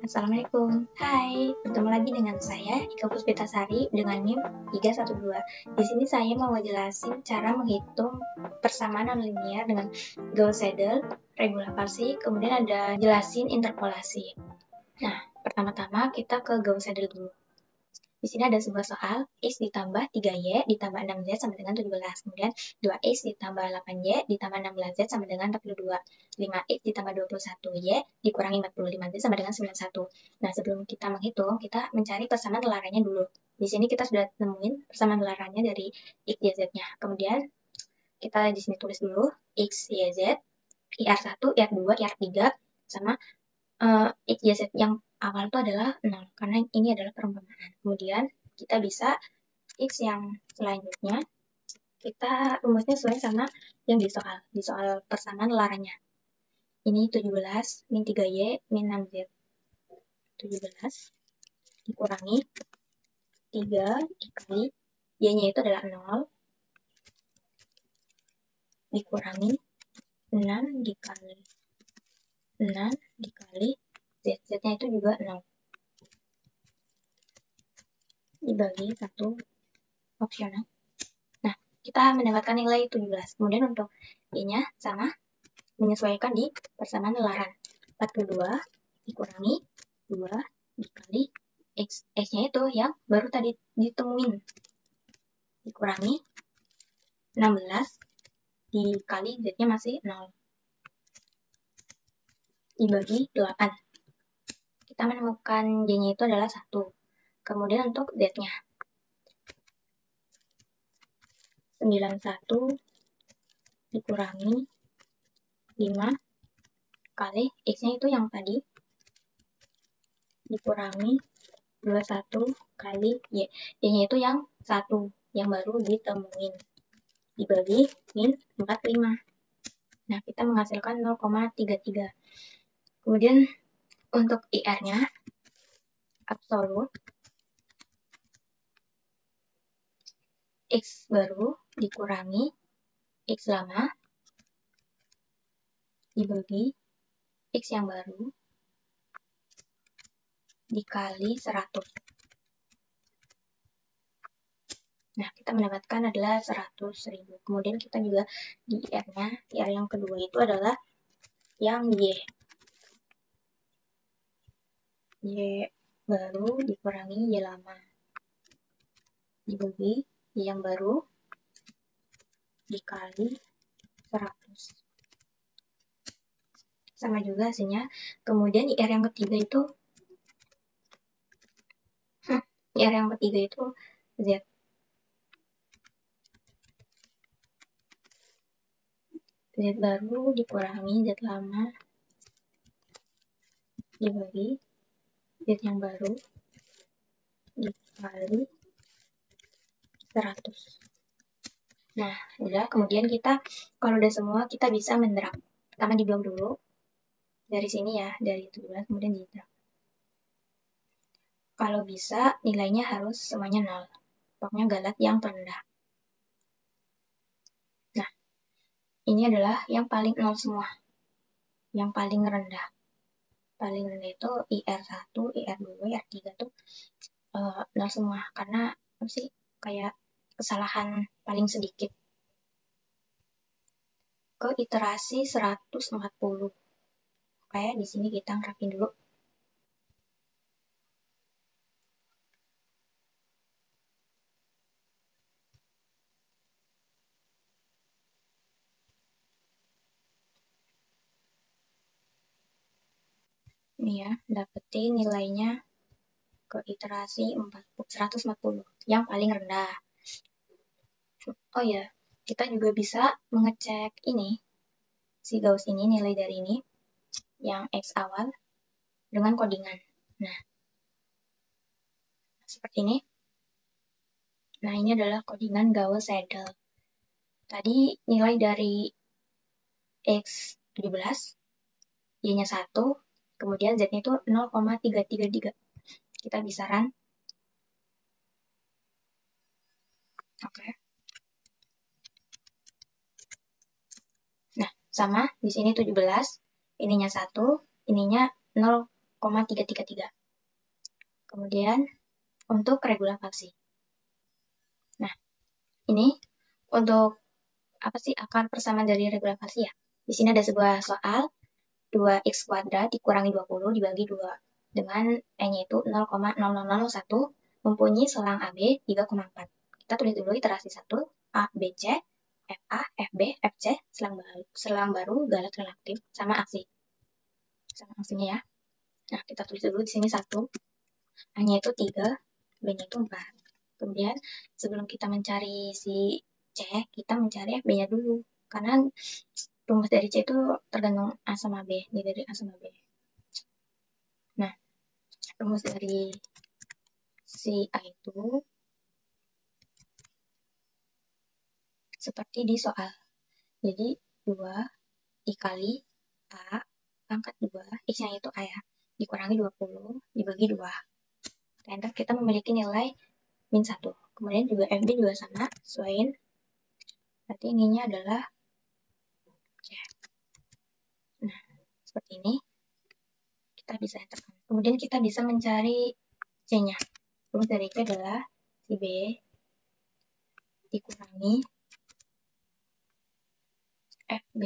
Assalamualaikum. Hai, bertemu lagi dengan saya Ika Puspitasari dengan NIM 312. Di sini saya mau jelasin cara menghitung persamaan nonlinear dengan Gauss-Seidel, regula Parsi, kemudian ada jelasin interpolasi. Nah, pertama-tama kita ke Gauss-Seidel dulu. Di sini ada sebuah soal, X ditambah 3Y ditambah 6Z sama dengan 17. Kemudian 2X ditambah 8Y ditambah 16Z sama dengan 42. 5X ditambah 21Y dikurangi 45Z sama dengan 91. Nah, sebelum kita menghitung, kita mencari persamaan telarannya dulu. Di sini kita sudah nemuin persamaan telarannya dari X, Y, Z-nya. Kemudian kita di sini tulis dulu X, Y, Z, IR1, IR2, IR3, sama X, Y, Z yang awal itu adalah 0, karena ini adalah perumpamaan. Kemudian kita bisa X yang selanjutnya, kita rumusnya sesuai sama yang di soal persamaan telarannya. Ini 17 min 3Y min 6Z. 17 dikurangi 3 dikali Y-nya itu adalah 0, dikurangi 6 dikali 6 dikali Z. Z-nya itu juga 0. Dibagi 1 opsional. Nah, kita mendapatkan nilai 17. Kemudian untuk Y-nya sama, menyesuaikan di persamaan telaran. 42 dikurangi 2 dikali X. X-nya itu yang baru tadi ditemuin. Dikurangi 16 dikali Z-nya masih 0. Dibagi 8. Kita menemukan Y-nya itu adalah 1. Kemudian untuk Z-nya. 91 dikurangi 5 kali X-nya itu yang tadi dikurangi 21 kali Y. Y-nya itu yang 1, yang baru ditemuin. Dibagi min 45. Nah, kita menghasilkan 0,33. Kemudian untuk IR-nya, absolut, X baru dikurangi X lama, dibagi X yang baru, dikali 100. Nah, kita mendapatkan adalah 100.000. Kemudian kita juga di IR-nya, IR yang kedua itu adalah yang Y. Y baru dikurangi Y lama. Dibagi Y yang baru, dikali 100. Sama juga hasilnya. Kemudian IR yang ketiga itu, IR yang ketiga itu Z. Z baru dikurangi Z lama, dibagi Z yang baru, dikali 100. Nah, udah. Kemudian kita, kalau udah semua, kita bisa mendrag. Pertama di blok dulu. Dari sini ya, dari 17, kemudian di drag. Kalau bisa, nilainya harus semuanya 0. Pokoknya galat yang terendah. Nah, ini adalah yang paling 0 semua. Yang paling rendah. Paling rendah itu IR1, IR2, IR3 tuh 0 semua. Karena, apa sih, kayak kesalahan paling sedikit. Ke iterasi 140. Kayak di sini kita ngerapin dulu. Ini ya, dapetin nilainya ke iterasi 140, yang paling rendah. Oh ya, kita juga bisa mengecek ini, si Gauss ini, nilai dari ini, yang X awal, dengan codingan. Nah, seperti ini. Nah, ini adalah codingan Gauss-Seidel. Tadi nilai dari X 17, Y-nya 1, kemudian Z-nya itu 0,333. Kita bisa run. Oke. Nah, sama di sini 17, ininya 1, ininya 0,333. 0,333. Kemudian untuk regula palsi. Nah, ini untuk apa sih akar persamaan dari regula palsi ya? Di sini ada sebuah soal 2x kuadrat dikurangi 20 dibagi 2 dengan E-nya itu 0,00001 mempunyai selang AB 3,4. Kita tulis dulu iterasi 1, A, B, C, FA, FB, FC, selang baru galat relatif sama aksi. Sama aksinya ya. Nah, kita tulis dulu di sini 1, A-nya itu 3, B-nya itu 4. Kemudian sebelum kita mencari si C, kita mencari FB-nya dulu. Karena rumus dari C itu tergantung A sama B, dari A sama B. Nah, rumus dari si A itu seperti di soal. Jadi 2 dikali A pangkat 2, X-nya itu A ya, dikurangi 20 dibagi 2. Dan kita memiliki nilai min 1. Kemudian juga FB juga sama, sesuaiin. Berarti ininya adalah C. Nah, seperti ini. Kita bisa enterkan. Kemudian kita bisa mencari C-nya. Rumus dari C adalah si B dikurangi FB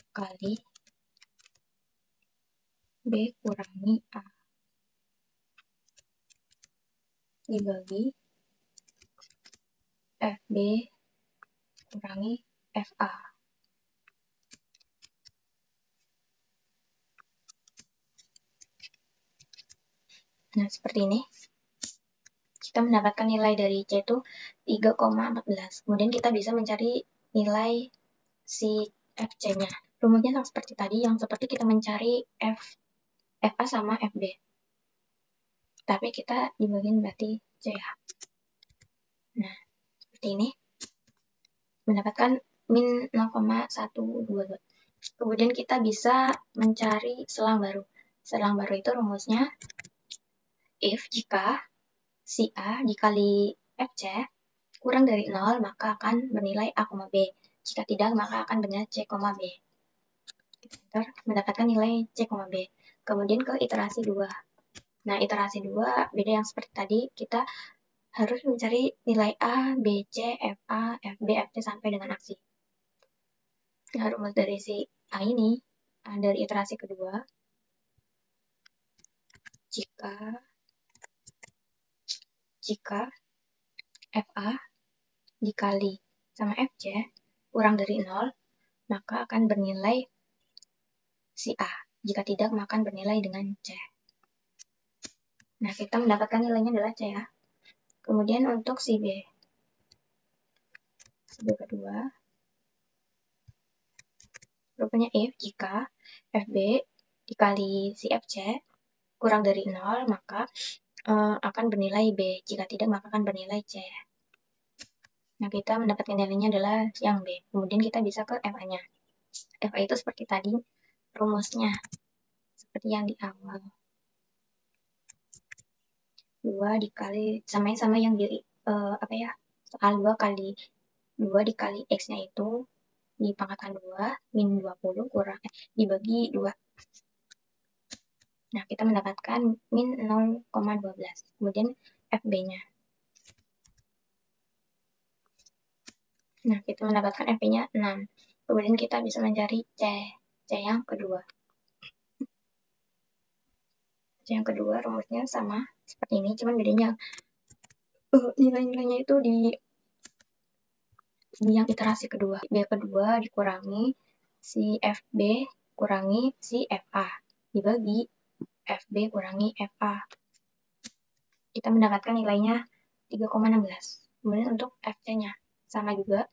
kali B kurangi A dibagi FB kurangi FA. Nah, seperti ini. Kita mendapatkan nilai dari C itu 3,14. Kemudian kita bisa mencari nilai si FC-nya. Rumusnya sama seperti tadi, yang seperti kita mencari FA sama FB. Tapi kita dibagiin berarti C ya. Nah, seperti ini. Mendapatkan min 0,122. Kemudian kita bisa mencari selang baru. Selang baru itu rumusnya if jika si A dikali FC kurang dari 0, maka akan bernilai A, B. Jika tidak, maka akan bernilai C, B. Kita mendapatkan nilai C, B. Kemudian ke iterasi 2. Nah, iterasi 2 beda yang seperti tadi. Kita harus mencari nilai A, B, C, FA, FB, FC sampai dengan aksi. Nah, rumus dari si A ini, dari iterasi kedua, jika FA dikali sama FC kurang dari 0, maka akan bernilai si A. Jika tidak, maka akan bernilai dengan C. Nah, kita mendapatkan nilainya adalah C ya. Kemudian untuk si B. Si B kedua, rupanya if jika FB dikali si FC kurang dari 0, maka akan bernilai B. Jika tidak, maka akan bernilai C. Nah, kita mendapatkan nilainya adalah yang B. Kemudian kita bisa ke FA-nya. FA itu seperti tadi rumusnya. Seperti yang di awal. 2 dikali, sama yang di, soal 2 kali 2 dikali X-nya itu dipangkatkan 2, min 20 kurang, dibagi 2. Nah, kita mendapatkan min 0,12. Kemudian FB-nya. Nah, kita mendapatkan FB-nya 6. Kemudian kita bisa mencari C. C yang kedua. C yang kedua rumusnya sama seperti ini, cuman bedanya nilai-nilainya itu di yang iterasi kedua. B kedua dikurangi si FB kurangi si FA dibagi FB kurangi FA. Kita mendapatkan nilainya 3,16. Kemudian untuk FC-nya sama juga.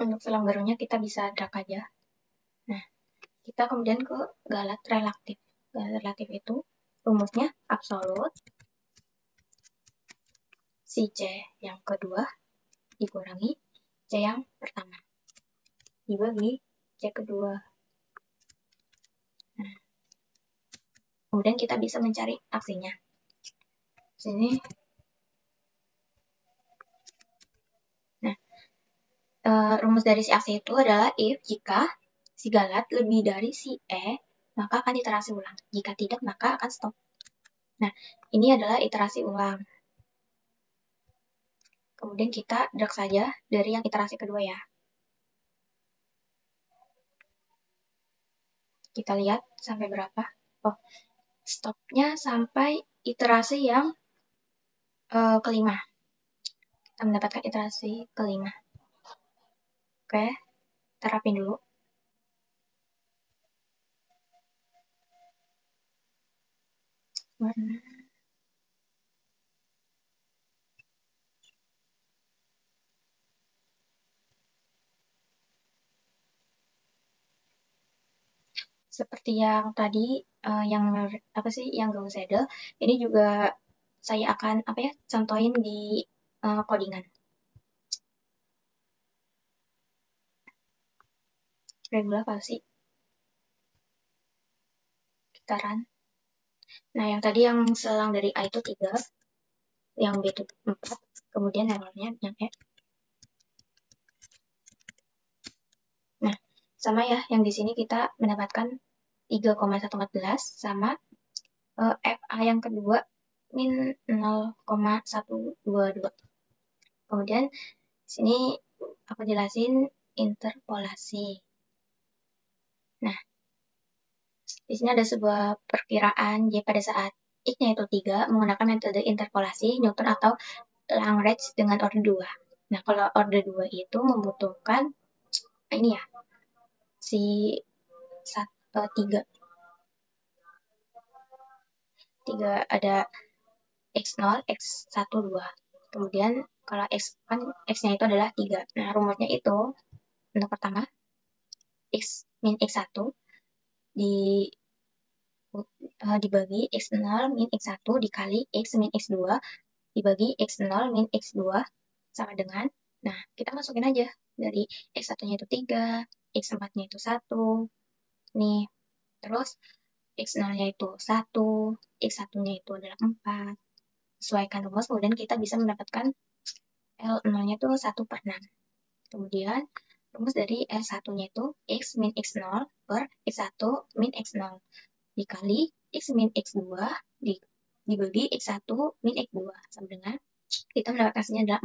Untuk selang barunya kita bisa drag aja. Nah, kita kemudian ke galat relatif. Galat relatif itu rumusnya absolut si C yang kedua dikurangi C yang pertama dibagi C kedua. Nah, kemudian kita bisa mencari aksinya. Sini rumus dari si AC itu adalah if jika si galat lebih dari si E, maka akan iterasi ulang. Jika tidak, maka akan stop. Nah, ini adalah iterasi ulang. Kemudian kita drag saja dari yang iterasi kedua ya. Kita lihat sampai berapa. Oh, stopnya sampai iterasi yang kelima. Kita mendapatkan iterasi kelima. Oke, terapin dulu. Warna. Seperti yang tadi, yang apa sih, yang Gauss Seidel, ini juga saya akan apa ya, contohin di codingan. Regular palsi. Kita run. Nah, yang tadi yang selang dari A itu 3, yang B itu 4, kemudian errornya yang E. Nah, sama ya, yang di sini kita mendapatkan 3,114 sama FA yang kedua min 0,122. Kemudian sini aku jelasin interpolasi. Nah, di sini ada sebuah perkiraan Y pada saat X-nya itu 3 menggunakan metode interpolasi Newton atau Lagrange dengan order 2. Nah, kalau order 2 itu membutuhkan ini ya, si 3 ada X0, X1, 2. Kemudian kalau X kan X-nya itu adalah 3. Nah, rumusnya itu untuk pertama X min X1 dibagi X0 min X1 dikali X min X2 dibagi X0 min X2 sama dengan, nah kita masukin aja dari X1-nya itu 3, X4-nya itu 1, nih, terus X0-nya itu 1, X1-nya itu adalah 4, sesuaikan rumus, kemudian kita bisa mendapatkan L0-nya itu 1/6. Kemudian rumus dari L1-nya itu X min X0 per X1 min X0 dikali X min X2 dibagi X1 min X2 sama dengan kita mendapatkan hasilnya adalah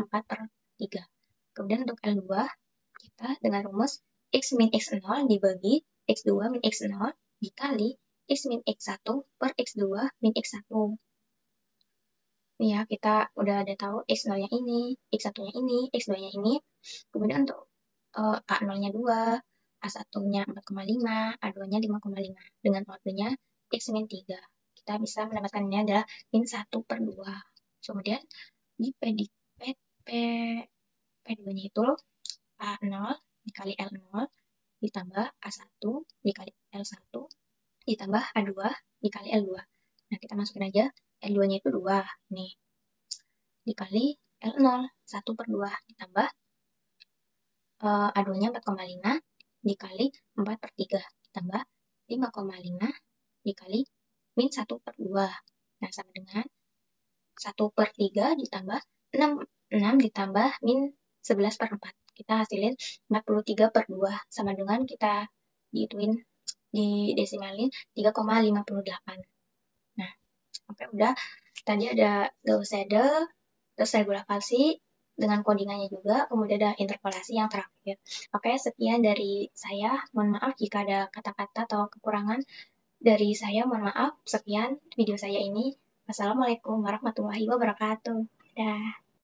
4/3. Kemudian untuk L2 kita dengan rumus X min X0 dibagi X2 min X0 dikali X min X1 per X2 min X1. Nih ya, kita udah ada tahu X0-nya ini, X1-nya ini, X2-nya ini. Kemudian untuk A0-nya 2, A1-nya 4,5, A2-nya 5,5. Dengan ordernya X min 3. Kita bisa mendapatkannya adalah min 1/2. Kemudian di P2-nya itu A0 dikali L0 ditambah A1 dikali L1 ditambah A2 dikali L2. Nah, kita masukin aja L2-nya itu 2. Nih, dikali L0, 1/2 ditambah A2-nya 4,5 dikali 4/3 ditambah 5,5 dikali min 1/2. Nah, sama dengan 1/3 ditambah 6 ditambah min 11/4. Kita hasilin 43/2 sama dengan kita dihitungin di desimalin 3,58. Nah, oke, udah. Tadi ada Gauss Seidel, terus regular palsi dengan codingannya juga, kemudian ada interpolasi yang terakhir. Oke, sekian dari saya. Mohon maaf jika ada kata-kata atau kekurangan dari saya. Mohon maaf. Sekian video saya ini. Wassalamualaikum warahmatullahi wabarakatuh. Dah.